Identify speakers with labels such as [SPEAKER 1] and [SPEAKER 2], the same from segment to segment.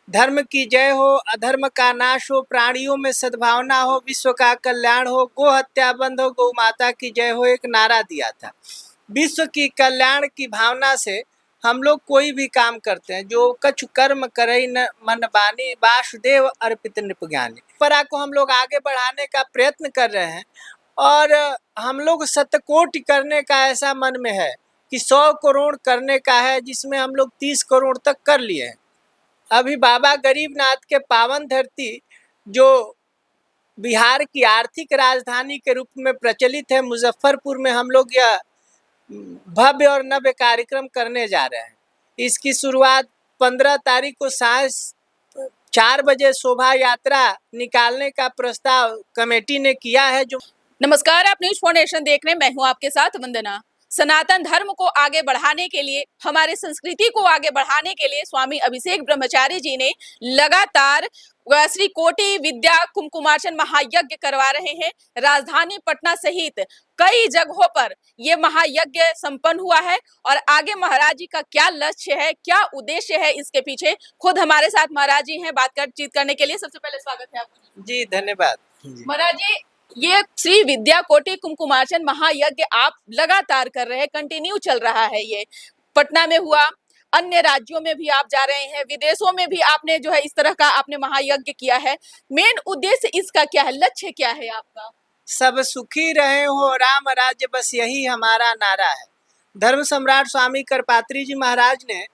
[SPEAKER 1] धर्म की जय हो, अधर्म का नाश हो, प्राणियों में सद्भावना हो, विश्व का कल्याण हो, गो हत्या बंद हो, गौ माता की जय हो, एक नारा दिया था। विश्व की कल्याण की भावना से हम लोग कोई भी काम करते हैं। जो कछु कर्म करई न मन बानी, वासुदेव अर्पित नृपज्ञानी। परंपरा को हम लोग आगे बढ़ाने का प्रयत्न कर रहे हैं और हम लोग शतकोटि करने का ऐसा मन में है कि 100 करोड़ करने का है, जिसमें हम लोग 30 करोड़ तक कर लिए हैं। अभी बाबा गरीबनाथ के पावन धरती जो बिहार की आर्थिक राजधानी के रूप में प्रचलित है, मुजफ्फरपुर में हम लोग यह भव्य और नव्य कार्यक्रम करने जा रहे हैं। इसकी शुरुआत 15 तारीख को सांझ 4 बजे शोभा यात्रा निकालने का प्रस्ताव कमेटी ने किया है। जो
[SPEAKER 2] नमस्कार, आप न्यूज फाउंडेशन देख रहे हैं। मैं हूं आपके साथ वंदना। सनातन धर्म को आगे बढ़ाने के लिए, हमारी संस्कृति को आगे बढ़ाने के लिए स्वामी अभिषेक ब्रह्मचारी जी ने लगातार श्री कोटि विद्या कुमकुमार्चन महायज्ञ करवा रहे हैं। राजधानी पटना सहित कई जगहों पर ये महायज्ञ संपन्न हुआ है और आगे महाराज जी का क्या लक्ष्य है, क्या उद्देश्य है, इसके पीछे खुद हमारे साथ महाराज जी हैं बातचीत करने के लिए। सबसे पहले स्वागत है आपका।
[SPEAKER 1] जी धन्यवाद।
[SPEAKER 2] महाराज जी, ये श्री विद्या कोटि कुमकुमार्चन महायज्ञ आप लगातार कर रहे हैं, कंटिन्यू चल रहा है। ये पटना में हुआ, अन्य राज्यों में भी आप जा रहे हैं, विदेशों में भी आपने जो है इस तरह का आपने महायज्ञ किया है। मेन उद्देश्य इसका क्या है, लक्ष्य क्या है आपका?
[SPEAKER 1] सब सुखी रहे हो, राम राज्य बस, यही हमारा नारा है। धर्म सम्राट स्वामी करपात्री जी महाराज ने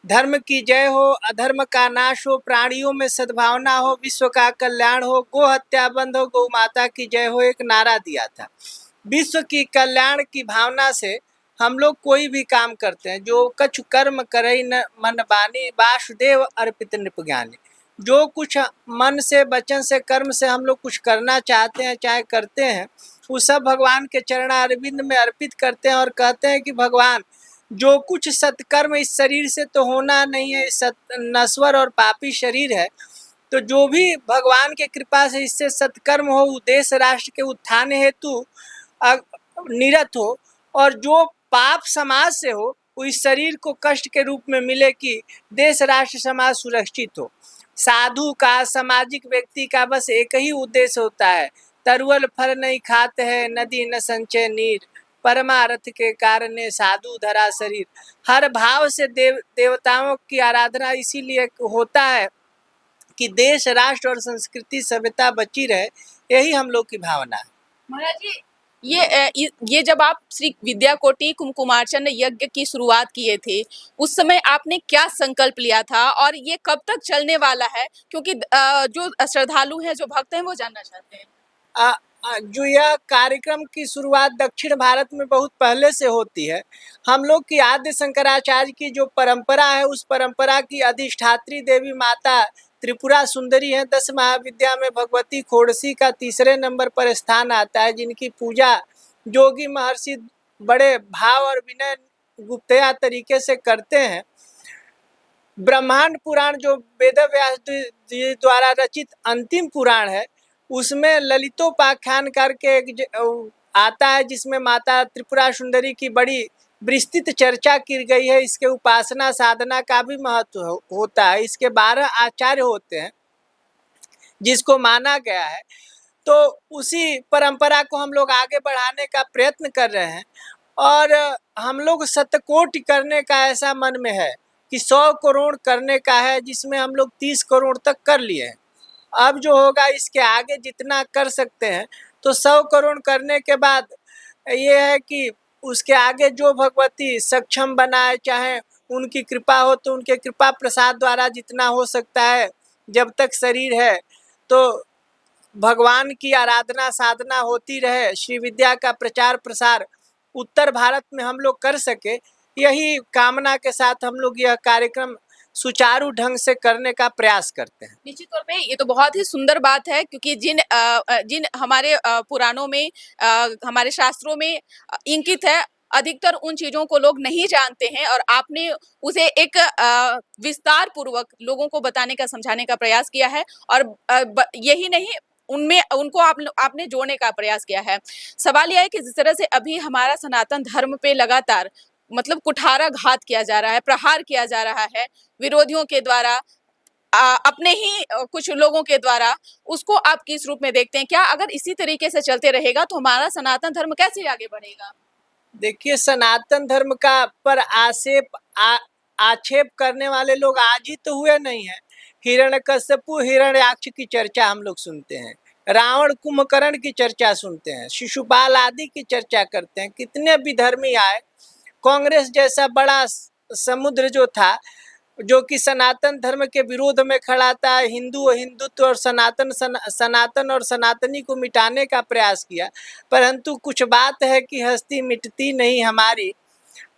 [SPEAKER 1] धर्म की जय हो, अधर्म का नाश हो, प्राणियों में सद्भावना हो, विश्व का कल्याण हो, गो हत्या बंद हो, गौ माता की जय हो, एक नारा दिया था। विश्व की कल्याण की भावना से हम लोग कोई भी काम करते हैं। जो कछु कर्म करई न मन बानी, वासुदेव अर्पित नृपज्ञानी। जो कुछ मन से, वचन से, कर्म से हम लोग कुछ करना चाहते हैं, चाहे करते हैं, वो सब भगवान के चरणारविंद में अर्पित करते हैं और कहते हैं कि भगवान, जो कुछ सत्कर्म इस शरीर से तो होना नहीं है, नश्वर और पापी शरीर है, तो जो भी भगवान के कृपा से इससे सत्कर्म हो, देश राष्ट्र के उत्थान हेतु निरत हो, और जो पाप समाज से हो वो इस शरीर को कष्ट के रूप में मिले कि देश राष्ट्र समाज सुरक्षित हो। साधु का, सामाजिक व्यक्ति का बस एक ही उद्देश्य होता है, तरुअल फल नहीं खाते हैं, नदी न संचय नीर, परमार्थ के कारण साधु धरा शरीर। हर भाव से देवताओं की आराधना इसीलिए होता है कि देश, राष्ट्र और संस्कृति सभ्यता बची रहे, यही हम लोग की भावना है।
[SPEAKER 2] महाराज जी, ये जब आप श्री विद्या कोटि कुमकुमार्चन यज्ञ की शुरुआत किए थे, उस समय आपने क्या संकल्प लिया था और ये कब तक चलने वाला है? क्योंकि जो श्रद्धालु हैं, जो भक्त हैं, वो जानना चाहते हैं।
[SPEAKER 1] जो यह कार्यक्रम की शुरुआत दक्षिण भारत में बहुत पहले से होती है। हम लोग की आद्य शंकराचार्य की जो परंपरा है, उस परंपरा की अधिष्ठात्री देवी माता त्रिपुरा सुंदरी है। 10 महाविद्या में भगवती खोड़सी का तीसरे नंबर पर स्थान आता है, जिनकी पूजा जोगी महर्षि बड़े भाव और विनय गुप्तया तरीके से करते हैं। ब्रह्मांड पुराण जो वेद व्यास जी द्वारा रचित अंतिम पुराण है, उसमें ललितोपाख्यान करके एक आता है, जिसमें माता त्रिपुरा सुंदरी की बड़ी विस्तृत चर्चा की गई है। इसके उपासना साधना का भी महत्व होता है। इसके 12 आचार्य होते हैं जिसको माना गया है। तो उसी परंपरा को हम लोग आगे बढ़ाने का प्रयत्न कर रहे हैं और हम लोग शतकोटि करने का ऐसा मन में है कि 100 करोड़ करने का है, जिसमें हम लोग 30 करोड़ तक कर लिए हैं। अब जो होगा इसके आगे जितना कर सकते हैं, तो 100 करोड़ करने के बाद ये है कि उसके आगे जो भगवती सक्षम बनाए, चाहे उनकी कृपा हो तो उनके कृपा प्रसाद द्वारा जितना हो सकता है, जब तक शरीर है तो भगवान की आराधना साधना होती रहे, श्री विद्या का प्रचार प्रसार उत्तर भारत में हम लोग कर सके, यही कामना के साथ हम लोग यह कार्यक्रम सुचारू ढंग से करने का प्रयास करते हैं।
[SPEAKER 2] निश्चित तौर पे ये तो बहुत ही सुंदर बात है, क्योंकि जिन हमारे पुराणों में, हमारे शास्त्रों में इंकित है, अधिकतर उन चीजों को लोग नहीं जानते हैं और आपने उसे एक विस्तार पूर्वक लोगों को बताने का, समझाने का प्रयास किया है और यही नहीं, उनमें उनको आपने जोड़ने का प्रयास किया है। सवाल यह है कि जिस तरह से अभी हमारा सनातन धर्म पे लगातार मतलब कुठाराघात किया जा रहा है, प्रहार किया जा रहा है विरोधियों के द्वारा, अपने ही कुछ लोगों के द्वारा, उसको आप किस रूप में देखते हैं? क्या अगर इसी तरीके से चलते रहेगा तो हमारा सनातन धर्म कैसे आगे बढ़ेगा?
[SPEAKER 1] देखिए, सनातन धर्म का पर आक्षेप करने वाले लोग आज ही तो हुए नहीं हैं। हिरण्यकश्यपु हिरण्याक्ष की चर्चा हम लोग सुनते हैं, रावण कुंभकर्ण की चर्चा सुनते हैं, शिशुपाल आदि की चर्चा करते हैं। कितने विधर्मी आए, कांग्रेस जैसा बड़ा समुद्र जो था, जो कि सनातन धर्म के विरोध में खड़ा था, हिंदुत्व और सनातन और सनातनी को मिटाने का प्रयास किया। परंतु कुछ बात है कि हस्ती मिटती नहीं हमारी।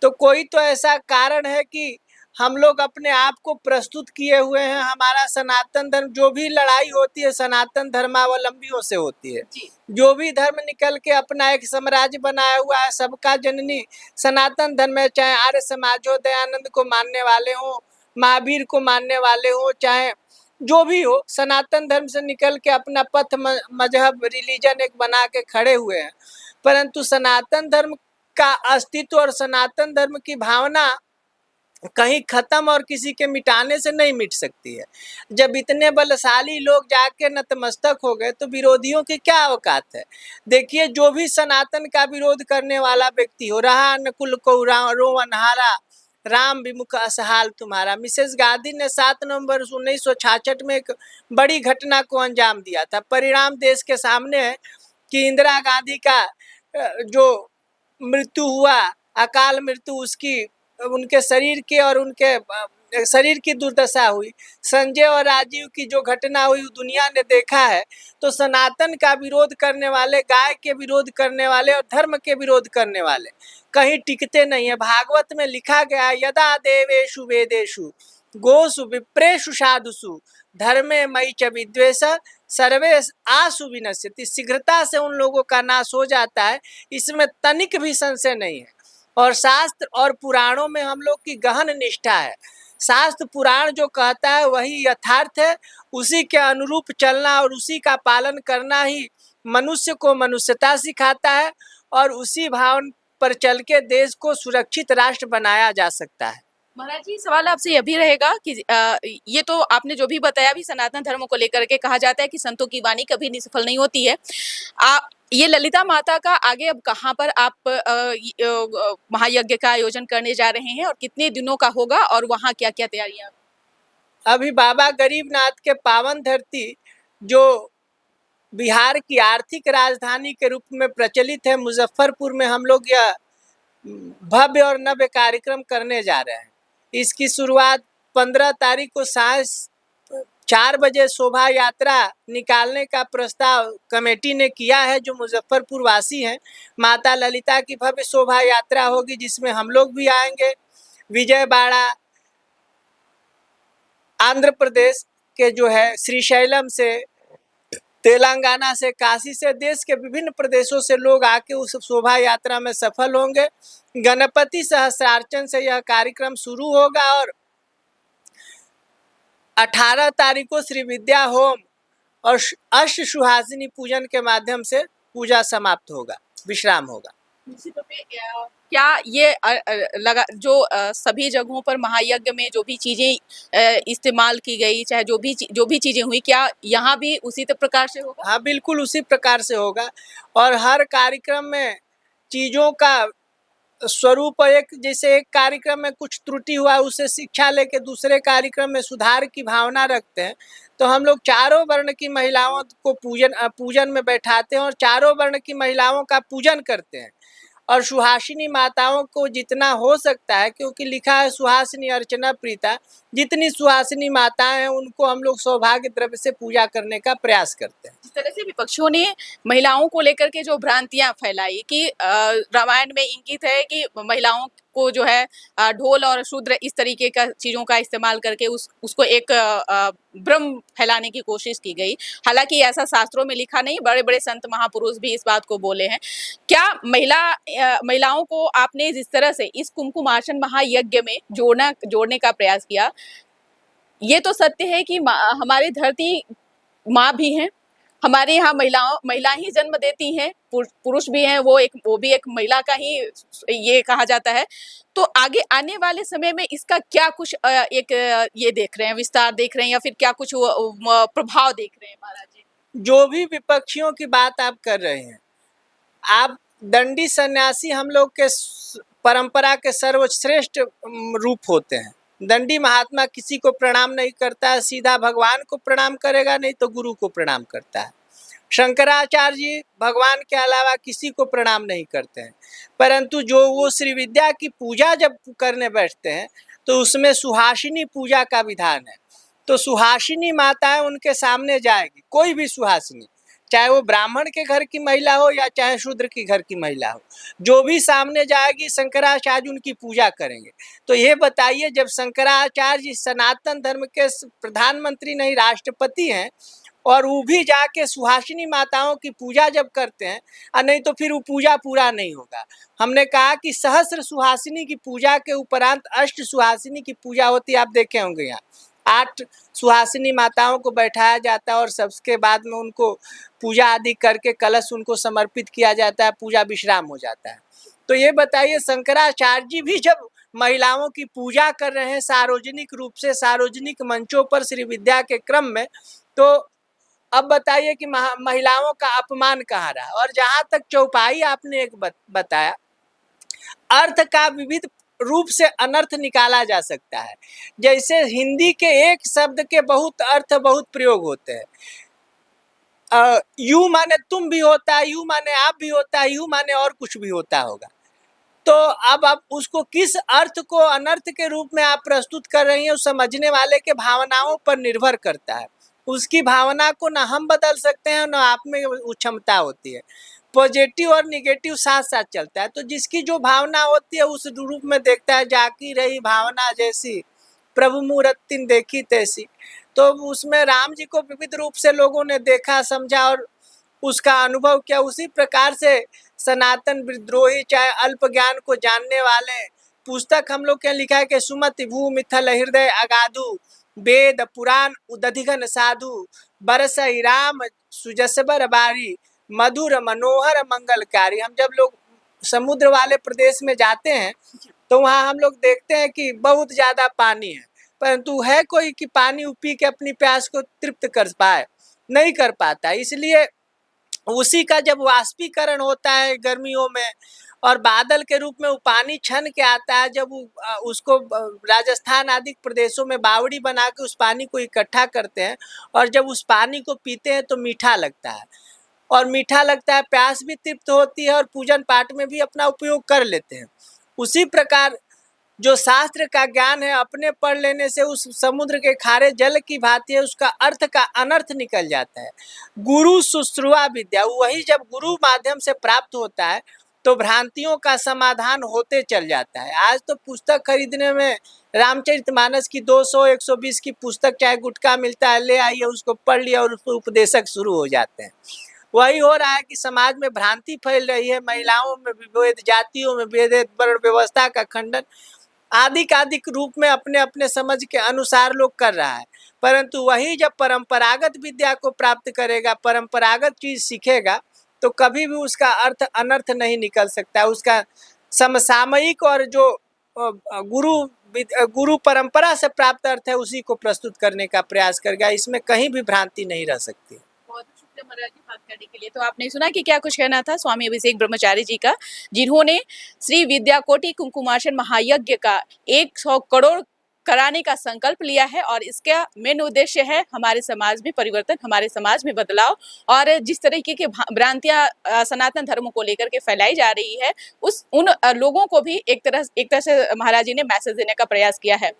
[SPEAKER 1] तो कोई तो ऐसा कारण है कि हम लोग अपने आप को प्रस्तुत किए हुए हैं। हमारा सनातन धर्म, जो भी लड़ाई होती है सनातन धर्मावलंबियों से होती है। जो भी धर्म निकल के अपना एक साम्राज्य बनाया हुआ है, सबका जननी सनातन धर्म है। चाहे आर्य समाज हो, दयानंद को मानने वाले हो, महावीर को मानने वाले हो, चाहे जो भी हो, सनातन धर्म से निकल के अपना पथ मजहब रिलीजन एक बना के खड़े हुए हैं। परंतु सनातन धर्म का अस्तित्व और सनातन धर्म की भावना कहीं खत्म और किसी के मिटाने से नहीं मिट सकती है। जब इतने बलशाली लोग जाके नतमस्तक हो गए तो विरोधियों की क्या औकात है। देखिए, जो भी सनातन का विरोध करने वाला व्यक्ति हो, रहा नकुल को रोवन हारा, राम विमुख असहाल तुम्हारा। मिसेस गांधी ने 7 नवंबर 1966 में एक बड़ी घटना को अंजाम दिया था। परिणाम देश के सामने है कि इंदिरा गांधी का जो मृत्यु हुआ, अकाल मृत्यु, उसकी उनके शरीर के और उनके शरीर की दुर्दशा हुई। संजय और राजीव की जो घटना हुई दुनिया ने देखा है। तो सनातन का विरोध करने वाले, गाय के विरोध करने वाले और धर्म के विरोध करने वाले कहीं टिकते नहीं है। भागवत में लिखा गया है, यदा देवेषु वेदेषु गोसु विप्रेषु साधुषु धर्मे मयि च विद्वेष सर्वे आसु विनश्यति। शीघ्रता से उन लोगों का नाश हो जाता है, इसमें तनिक भी संशय नहीं है। और शास्त्र और पुराणों में हम लोग की गहन निष्ठा है। शास्त्र पुराण जो कहता है वही यथार्थ है। उसी के अनुरूप चलना और उसी का पालन करना ही मनुष्य को मनुष्यता सिखाता है, और उसी भाव पर चल के देश को सुरक्षित राष्ट्र बनाया जा सकता है।
[SPEAKER 2] महाराज जी, सवाल आपसे यह भी रहेगा कि ये तो आपने जो भी बताया भी सनातन धर्म को लेकर के, कहा जाता है कि संतों की वाणी कभी निष्फल नहीं होती है। ये ललिता माता का आगे अब कहाँ पर आप महायज्ञ का आयोजन करने जा रहे हैं और कितने दिनों का होगा और वहाँ क्या क्या तैयारियां?
[SPEAKER 1] अभी बाबा गरीबनाथ के पावन धरती, जो बिहार की आर्थिक राजधानी के रूप में प्रचलित है, मुजफ्फरपुर में हम लोग यह भव्य और नव्य कार्यक्रम करने जा रहे हैं। इसकी शुरुआत 15 तारीख को सांझ 4 बजे शोभा यात्रा निकालने का प्रस्ताव कमेटी ने किया है। जो मुजफ्फरपुर वासी हैं, माता ललिता की भव्य शोभा यात्रा होगी, जिसमें हम लोग भी आएंगे। विजयवाड़ा आंध्र प्रदेश के जो है, श्रीशैलम से, तेलंगाना से, काशी से, देश के विभिन्न प्रदेशों से लोग आके उस शोभा यात्रा में सफल होंगे। गणपति सहस्त्रार्चन से यह कार्यक्रम शुरू होगा और 18 तारीख को श्री विद्या होम और अष्ट सुहासिनी पूजन के माध्यम से पूजा समाप्त होगा, विश्राम होगा।
[SPEAKER 2] क्या ये लगा जो सभी जगहों पर महायज्ञ में जो भी चीजें इस्तेमाल की गई, चाहे जो भी चीजें हुई, क्या यहाँ भी उसी प्रकार से होगा?
[SPEAKER 1] हाँ, बिल्कुल उसी प्रकार से होगा। और हर कार्यक्रम में चीजों का स्वरूप एक, जैसे एक कार्यक्रम में कुछ त्रुटि हुआ, उसे शिक्षा लेके दूसरे कार्यक्रम में सुधार की भावना रखते हैं। तो हम लोग चारों वर्ण की महिलाओं को पूजन में बैठाते हैं और चारों वर्ण की महिलाओं का पूजन करते हैं। और सुहासिनी माताओं को जितना हो सकता है, क्योंकि लिखा है सुहासिनी अर्चना प्रीता, जितनी सुहासिनी माताएं हैं उनको हम लोग सौभाग्य द्रव्य से पूजा करने का प्रयास करते हैं।
[SPEAKER 2] जिस तरह से विपक्षियों ने महिलाओं को लेकर के जो भ्रांतियां फैलाई कि रामायण में इंगित है कि महिलाओं को जो है ढोल और शूद्र इस तरीके का चीजों का इस्तेमाल करके उसको एक भ्रम फैलाने की कोशिश की गई। हालांकि ऐसा शास्त्रों में लिखा नहीं, बड़े बड़े संत महापुरुष भी इस बात को बोले हैं। क्या महिलाओं को आपने जिस तरह से इस कुमकुमार्चन महायज्ञ में जोड़ने का प्रयास किया, ये तो सत्य है कि हमारी धरती माँ भी हैं, हमारे यहाँ महिला ही जन्म देती हैं, पुरुष भी हैं, वो भी एक महिला का ही ये कहा जाता है। तो आगे आने वाले समय में इसका क्या कुछ ये देख रहे हैं, विस्तार देख रहे हैं, या फिर क्या कुछ प्रभाव देख रहे हैं महाराज जी?
[SPEAKER 1] जो भी विपक्षियों की बात आप कर रहे हैं, आप दंडी सन्यासी हम लोग के परंपरा के सर्वश्रेष्ठ रूप होते हैं। दंडी महात्मा किसी को प्रणाम नहीं करता है, सीधा भगवान को प्रणाम करेगा, नहीं तो गुरु को प्रणाम करता है। शंकराचार्य जी भगवान के अलावा किसी को प्रणाम नहीं करते हैं, परंतु जो वो श्री विद्या की पूजा जब करने बैठते हैं तो उसमें सुहासिनी पूजा का विधान है। तो सुहासिनी माताएं उनके सामने जाएगी, कोई भी सुहासिनी, चाहे वो ब्राह्मण के घर की महिला हो या चाहे शूद्र के घर की महिला हो, जो भी सामने जाएगी शंकराचार्य उनकी पूजा करेंगे। तो ये बताइए, जब शंकराचार्य जी सनातन धर्म के प्रधानमंत्री नहीं राष्ट्रपति हैं, और वो भी जाके सुहासिनी माताओं की पूजा जब करते हैं, और नहीं तो फिर वो पूजा पूरा नहीं होगा। हमने कहा कि सहस्र सुहासिनी की पूजा के उपरांत अष्ट सुहासिनी की पूजा होती है। आप देखे होंगे यहाँ 8 सुहासिनी माताओं को बैठाया जाता है और सबके बाद में उनको पूजा आदि करके कलश उनको समर्पित किया जाता है, पूजा विश्राम हो जाता है। तो ये बताइए, शंकराचार्य जी भी जब महिलाओं की पूजा कर रहे हैं सार्वजनिक रूप से, सार्वजनिक मंचों पर श्री विद्या के क्रम में, तो अब बताइए कि महिलाओं का अपमान कहाँ रहा। और जहाँ तक चौपाई आपने एक बताया, अर्थ का विविध रूप से अनर्थ निकाला जा सकता है। जैसे हिंदी के एक शब्द के बहुत अर्थ, बहुत प्रयोग होते हैं। यू माने तुम भी होता है, यू माने आप भी होता है, यू माने और कुछ भी होता होगा। तो अब आप उसको किस अर्थ को अनर्थ के रूप में आप प्रस्तुत कर रही हैं, उस समझने वाले के भावनाओं पर निर्भर करता है। उसकी भावना को ना हम बदल सकते हैं, ना आप में वो क्षमता होती है। पॉजिटिव और निगेटिव साथ साथ चलता है। तो जिसकी जो भावना होती है उस रूप में देखता है। जाकी रही भावना जैसी, प्रभु मूर्तिन देखी तैसी। तो उसमें राम जी को विविध रूप से लोगों ने देखा, समझा और उसका अनुभव किया। उसी प्रकार से सनातन विद्रोही, चाहे अल्प ज्ञान को जानने वाले, पुस्तक हम लोग के लिखा है कि सुमति भू मिथल हृदय अगाधु, वेद पुराण उदधिगन साधु, बरसई राम सुजसबर बारी, मधुर मनोहर मंगलकारी। हम जब लोग समुद्र वाले प्रदेश में जाते हैं तो वहाँ हम लोग देखते हैं कि बहुत ज़्यादा पानी है, परंतु है कोई कि पानी पी के अपनी प्यास को तृप्त कर पाए? नहीं कर पाता। इसलिए उसी का जब वाष्पीकरण होता है गर्मियों में और बादल के रूप में वो पानी छन के आता है, जब उसको राजस्थान आदि प्रदेशों में बावड़ी बना के उस पानी को इकट्ठा करते हैं और जब उस पानी को पीते हैं तो मीठा लगता है, और मीठा लगता है, प्यास भी तृप्त होती है और पूजन पाठ में भी अपना उपयोग कर लेते हैं। उसी प्रकार जो शास्त्र का ज्ञान है अपने पढ़ लेने से उस समुद्र के खारे जल की भांति है, उसका अर्थ का अनर्थ निकल जाता है। गुरु शुश्रूषा विद्या, वही जब गुरु माध्यम से प्राप्त होता है तो भ्रांतियों का समाधान होते चल जाता है। आज तो पुस्तक खरीदने में रामचरितमानस की 200-120 की पुस्तक चाहे गुटखा मिलता है, ले आइए, उसको पढ़ लिया और उसको उपदेशक शुरू हो जाते हैं। वही हो रहा है कि समाज में भ्रांति फैल रही है, महिलाओं में विभेद, जातियों में विभेद, वर्ण व्यवस्था का खंडन आदिक रूप में अपने अपने समझ के अनुसार लोग कर रहा है। परंतु वही जब परंपरागत विद्या को प्राप्त करेगा, परंपरागत चीज सीखेगा, तो कभी भी उसका अर्थ अनर्थ नहीं निकल सकता। उसका समसामयिक और जो गुरु परंपरा से प्राप्त अर्थ है उसी को प्रस्तुत करने का प्रयास करेगा। इसमें कहीं भी भ्रांति नहीं रह सकती।
[SPEAKER 2] बहुत शुक्रिया महाराज जी बात करने के लिए। तो आपने सुना कि क्या कुछ कहना था स्वामी अभिषेक ब्रह्मचारी जी का, जिन्होंने श्री विद्याकोटि कुमकुमार्चन महायज्ञ का 100 करोड़ कराने का संकल्प लिया है, और इसका मेन उद्देश्य है हमारे समाज में परिवर्तन, हमारे समाज में बदलाव, और जिस तरीके की भ्रांतियां सनातन धर्म को लेकर के फैलाई जा रही है उन लोगों को भी एक तरह से महाराज जी ने मैसेज देने का प्रयास किया है।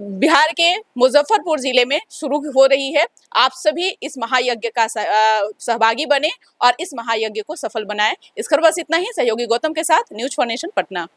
[SPEAKER 2] बिहार के मुजफ्फरपुर जिले में शुरू हो रही है। आप सभी इस महायज्ञ का सहभागी बने और इस महायज्ञ को सफल बनाएं। इस खबर बस इतना ही। सहयोगी गौतम के साथ न्यूज़ फॉर नेशन पटना।